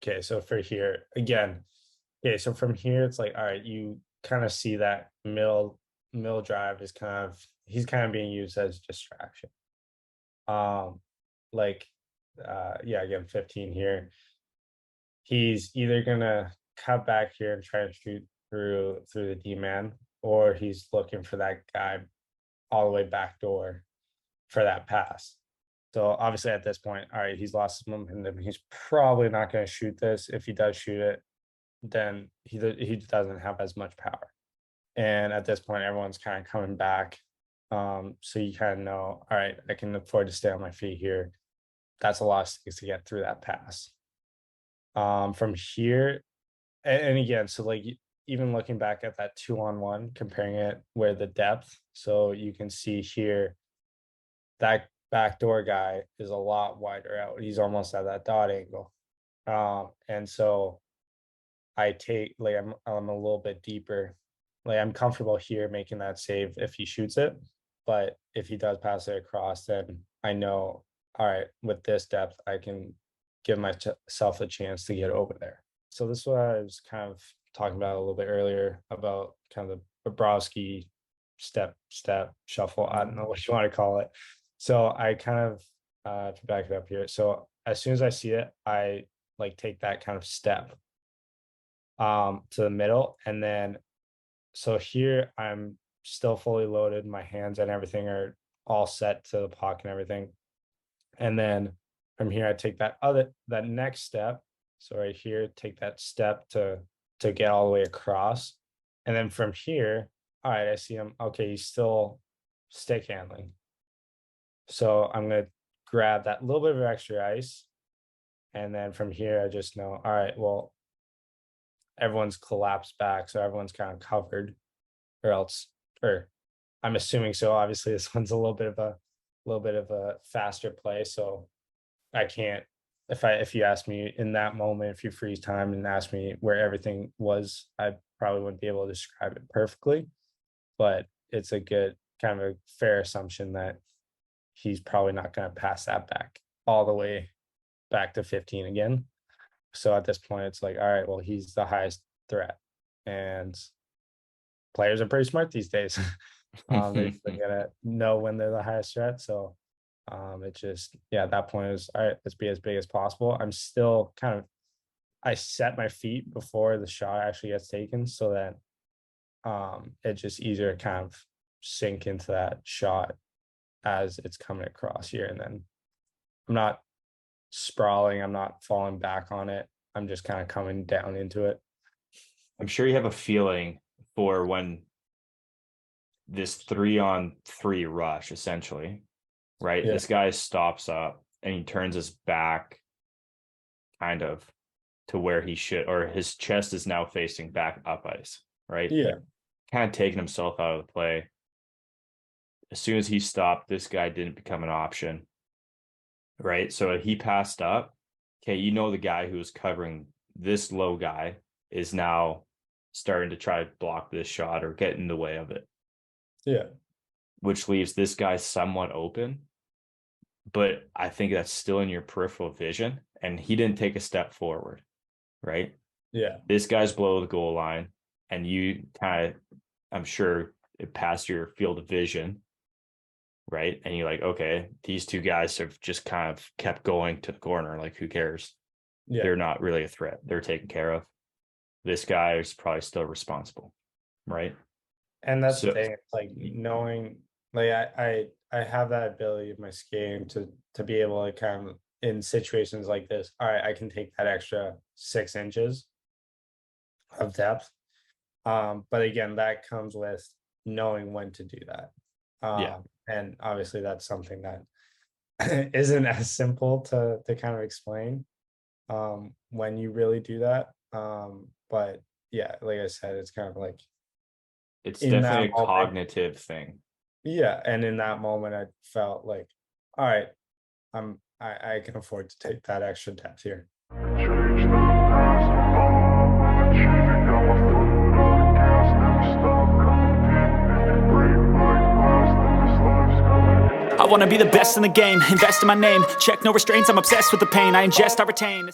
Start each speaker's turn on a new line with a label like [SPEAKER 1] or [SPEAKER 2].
[SPEAKER 1] Okay, so for here again, okay, so from here it's like, all right, you kind of see that middle drive is kind of he's kind of being used as distraction. Um, like yeah, again, 15 here. He's either gonna cut back here and try to shoot through the D man, or he's looking for that guy all the way back door for that pass. So obviously at this point, all right, he's lost his momentum. He's probably not going to shoot this. If he does shoot it, then he doesn't have as much power. And at this point, everyone's kind of coming back. So you kind of know, all right, I can afford to stay on my feet here. That's a lot of sticks to get through that pass. From here, and again, so like even looking back at that 2-on-1, comparing it where the depth, so you can see here that backdoor guy is a lot wider out. He's almost at that dot angle. And so I take like I'm a little bit deeper. Like I'm comfortable here making that save if he shoots it. But if he does pass it across, then I know, all right, with this depth, I can give myself a chance to get over there. So this is what I was kind of talking about a little bit earlier about kind of the Bobrovsky step shuffle. I don't know what you want to call it. So I kind of to back it up here. So as soon as I see it, I like take that kind of step to the middle. And then so here I'm still fully loaded. My hands and everything are all set to the puck and everything. And then from here I take that next step. So right here, take that step to get all the way across. And then from here, all right, I see him. Okay, he's still stick handling. So I'm going to grab that little bit of extra ice. And then from here, I just know, all right, well, everyone's collapsed back. So everyone's kind of covered, or I'm assuming so. Obviously, this one's a little bit of a faster play. So I can't, if you ask me in that moment, if you freeze time and ask me where everything was, I probably wouldn't be able to describe it perfectly. But it's a good kind of a fair assumption that he's probably not going to pass that back all the way back to 15 again. So at this point, it's like, all right, well, he's the highest threat. And players are pretty smart these days. They're gonna know when they're the highest threat. So it just, yeah, at that point is all right, let's be as big as possible. I'm still kind of, I set my feet before the shot actually gets taken so that it's just easier to kind of sink into that shot as it's coming across here. And then I'm not sprawling, I'm not falling back on it. I'm just kind of coming down into it.
[SPEAKER 2] I'm sure you have a feeling for when this 3-on-3 rush, essentially, right?
[SPEAKER 1] Yeah.
[SPEAKER 2] This guy stops up and he turns his back kind of to where he should, or his chest is now facing back up ice, right?
[SPEAKER 1] Yeah.
[SPEAKER 2] Kind of taking himself out of the play. As soon as he stopped, this guy didn't become an option, right? So he passed up. Okay, you know the guy who was covering this low guy is now starting to try to block this shot or get in the way of it.
[SPEAKER 1] Yeah.
[SPEAKER 2] Which leaves this guy somewhat open. But I think that's still in your peripheral vision. And he didn't take a step forward, right?
[SPEAKER 1] Yeah.
[SPEAKER 2] This guy's below the goal line. And you kind of, I'm sure it passed your field of vision, right? And you're like, okay, these two guys have just kind of kept going to the corner. Like, who cares?
[SPEAKER 1] Yeah.
[SPEAKER 2] They're not really a threat. They're taken care of. This guy is probably still responsible, right?
[SPEAKER 1] And that's the thing. It's like knowing, like I have that ability of my skating to be able to kind of in situations like this. All right, I can take that extra 6 inches of depth. But again, that comes with knowing when to do that. And obviously that's something that isn't as simple to kind of explain when you really do that. But yeah, like I said, it's kind of like
[SPEAKER 2] it's definitely a cognitive thing.
[SPEAKER 1] Yeah, and in that moment, I felt like, all right, I can afford to take that extra depth here.
[SPEAKER 3] I wanna be the best in the game, invest in my name, check no restraints, I'm obsessed with the pain, I ingest, I retain.